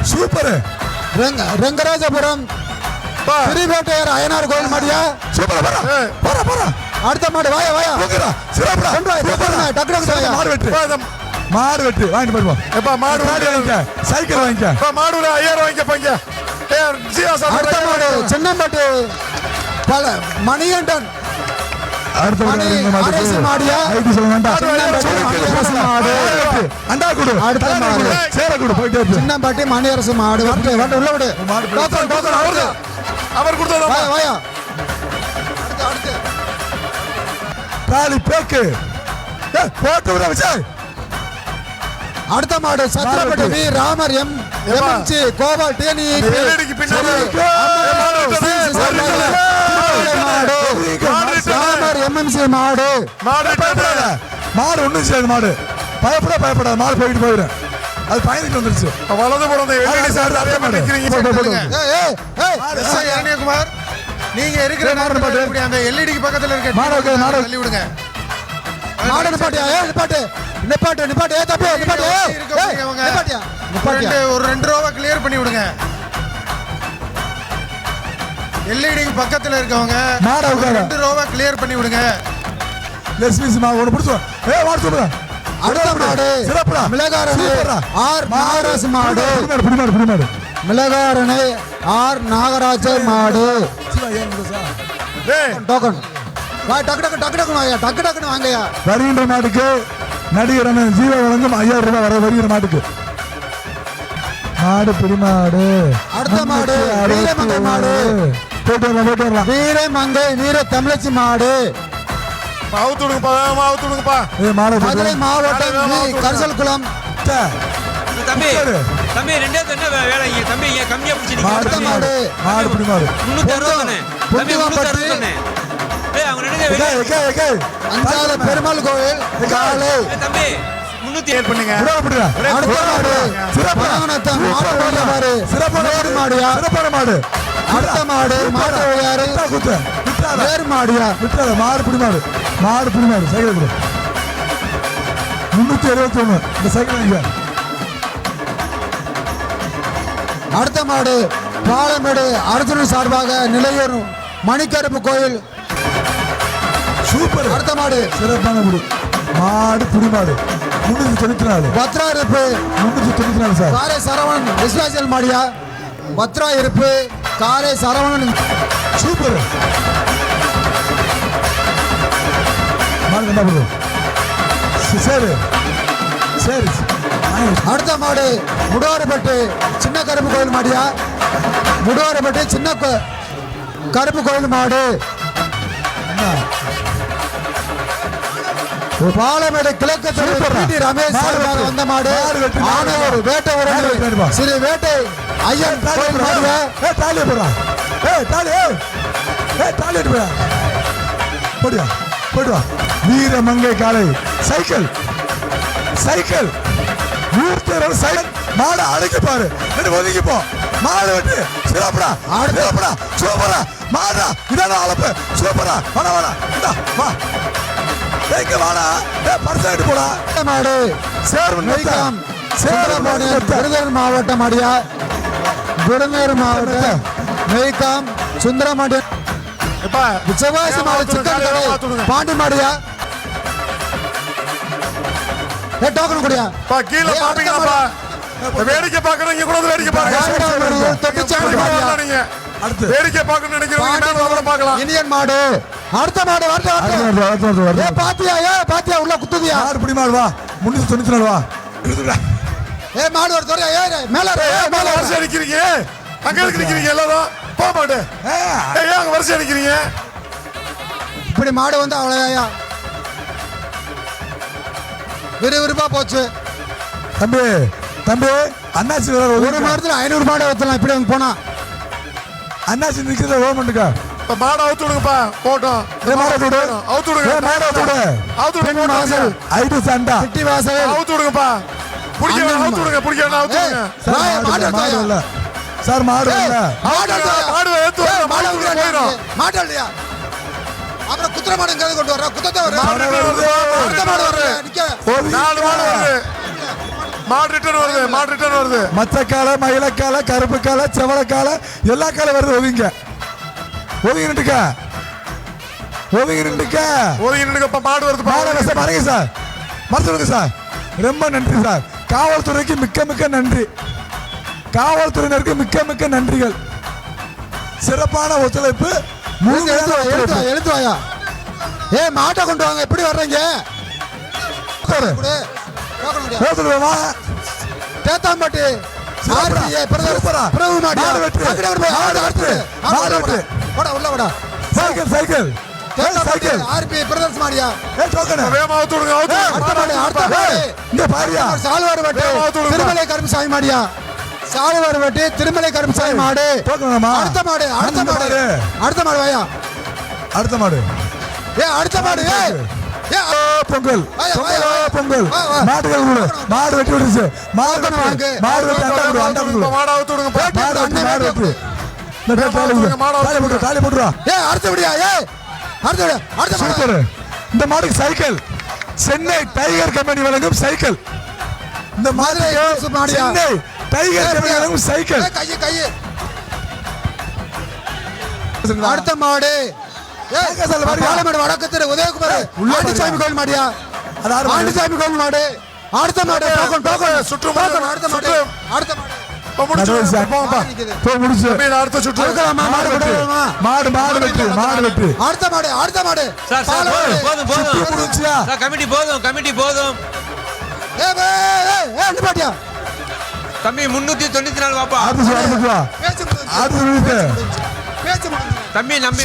Super. Rengarajapuram திருவேட்டையர் Ayyanar கோயில் மாடியா. Super. போற அடுத்த மாடு வாயா வாயா. சிறப்புடா. மாடு வெட்டு வாங்கிட்டு போயிடுவோம். எப்பா மாடு வாங்கிக்க, சைக்கிள் வாங்கிக்க. மாடு 5000 வாங்கிக்க போங்க. அடுத்த மாடு சின்னம்பட்டு மணிகண்டன். அடுத்த மாடியா ஐடி சொல்ல வேண்டாம். அண்டா குடு, அடுத்த மாடு சேர குடு போயிட்டே இருக்கு. சின்னம்பட்டி மணியரசு மாடு. உள்ள விடு. அவர் கொடுத்தா வாயா. அடுத்து தாலி பேக்கு போட்டு விட விஜய். அடுத்த மாடு Chathirapatti V Ramar MMC Gopal TNE Ramar MMC மாடு. மாடு ஒண்ணும் செய்யாது. மாடு பயப்படாது. மாடு போயிட்டு போயிடும். அது பயந்துட்டு வந்துருச்சு. வலது குமார் நீங்க இருக்கிற அந்த எல்இடிக்கு பக்கத்துல இருக்க மாடு தள்ளி விடுங்க. மாடு நிப்பாட்டு. தம்பி நிப்பாட்டியா. ஒரு 2 ரூபா கிளியர் பண்ணி விடுங்க. எல்இடிக்கு பக்கத்துல இருக்கவங்க மாடு 2 ரூபா கிளியர் பண்ணி விடுங்க. லெஸ்மிஸ் மாடு ஒன்னு பிடிச்சு. மாடு சூப்பரா. அடுத்த மாடு சிறப்புடா. மிளகாரணை ஆர் நாகராஜ் மாடு. புடிமாடு. மிளகாரணை ஆர் நாகராஜ் மாடு. டோக்கன் டக்கு வாங்கயா. வருகின்ற மாட்டுக்கு நடிகர் ஜீவ வழங்கும் 5000 ரூபாய் வர வருகிற மாட்டுக்கு. மாடு பிடிமாடு. அடுத்த மாடு வீரமங்கை மாடு. போட்டு வரலாம். வீரமங்கை வீர தமிழச்சி மாடு. மதுரை மாவட்டம் கரிசல் குளம். தம்பி ரெண்டே என்ன வேலை தம்பி கம்மியா பிடிச்சி. அடுத்த மாடு மாடு பிடிமாடு 360 தானே. அஞ்சாவது பெருமாள் கோயில் காலை. தம்பி 307 பண்ணுங்க. சிறப்பான மாடு. அடுத்த மாடு மாடியா. மாடு பிடிமாடு சைக்கிள் கொடு. 371 இந்த சைக்கிள். அடுத்த மாடு பாலமேடு அர்ஜுனன் சார்பாக நிலையூர் மணிக்கருப்பு கோயில். சூப்பர். அடுத்த மாடு சிறப்பான மாடு பிடிமாடு 394. பத்ரா இருப்பு 394 சார். காரை சரவணன் விஸ்வாசல் மாடியா. பத்ரா இருப்பு காரை சரவணன். சூப்பர். மாடு என்ன பண்ணுது? சரி. அடுத்த மாடு முடுவாரப்பட்டு சின்ன கருப்பு கோயில் மாடியா. முடுவாரப்பட்டு சின்ன கருப்பு கோயில் மாடு. பாலமேடு கிழக்கு ரமேஷ் வந்த மாடு. வேட்டை ஸ்ரீ வேட்டை ஐயன் போடுவா. வீரமங்கை காலை சைக்கிள் மாடு அடைக்க பாரு. ஒதுங்கி போ. மாடு வெட்டு. சிறப்புடா. சூப்பரா. மாடா இதான் அளப்பு. சூப்பரா. வா வாடா. பரிசாயிட்டு போடா. மாடு விருதுநகர் மாவட்டம் மாடியா. விருதுநகர் மாவட்டம் மெய்காம் சுந்தரமாடி. சிவாசி மாடு சிக்கன் கடை பாண்டி மாடியா. டோக்கன் குடியா. கீழே பாப்பீங்களாப்பா. வேடிக்கை பார்க்கறீங்க கூட வேடிக்கை பாருங்க. வேடிக்கை பார்க்கணும்னு நினைக்கிறவங்க பார்க்கலாம். இந்தியன் மாடு. அடுத்த மாடு பாத்தியா உள்ள குத்துதியா. மாடு பிடி மாடு வா. 394 வா. மாடு ஒரு துறையா. மேல வரிசை அடிக்கிறீங்க. அங்க இருக்கிறீங்க எல்லாரும் போக மாட்டு. அங்க வரிசை அடிக்கிறீங்க. இப்படி மாடு வந்து அவ்வளோயா விறுவிறுப்பா போச்சு. தம்பி அண்ணாச்சி ஒரு மாதத்துல 500 மாடு ஊத்தலாம். இப்படி வந்து போனா அண்ணாச்சி நிற்கிறத ஓமண்டுக்கா. மாடு அவுத்து விடுங்கப்பா. போட்டோம். அவுத்து விடுங்க. ஐடி சண்டா சிட்டி வாசல் அவுத்து விடுங்கப்பா. அவுத்து விடுங்க. சார் மாடு மாட்டலையா. அப்புறம் குதிரை மாடு எங்க கொண்டு வர குத்தத்தை வர. மாடு ரிட்டர்ன் வருது மச்சக்கால மயிலக்கால கருப்பு கால செவலக்கால எல்லா கால வருது. ஒதுங்கி நின்றுக்க மாடு வருது. பாருங்க சார், மறுத்துடுங்க சார். ரொம்ப நன்றி சார். காவல்துறைக்கு மிக்க நன்றி. காவல்துறையினருக்கு மிக்க நன்றிகள். சிறப்பான ஒத்துழைப்பு. எழுத்து வாயா. மாட்டை கொண்டு வாங்க. எப்படி வர்றீங்க? தேத்தாம்பட்டி சைக்கிள் திருமலை கருமசாமி மாடியா. சாலுவார்பட்டி திருமலை கருமசாமி மாடு. அடுத்த மாடு வாயா. அடுத்த மாடு பொங்கல் மாடு வெட்டி விடுச்சு. மாடு இந்த மாடுக்கு சைக்கிள். சென்னை டைகர் கம்பெனி வழங்கும் சைக்கிள். இந்த மாதிரி சென்னை டைகர் கம்பெனி வழங்கும் சைக்கிள். அடுத்த மாடு வடக்கத்திரு உதயகுமார் ஆண்டிசாமி கோயில் மாடியா. ஆண்டிசாமி கோயில் மாடு. அடுத்த மாடு சுற்று. அடுத்த மாடு தம்பி 394 வாப்பா. தம்பி நம்பி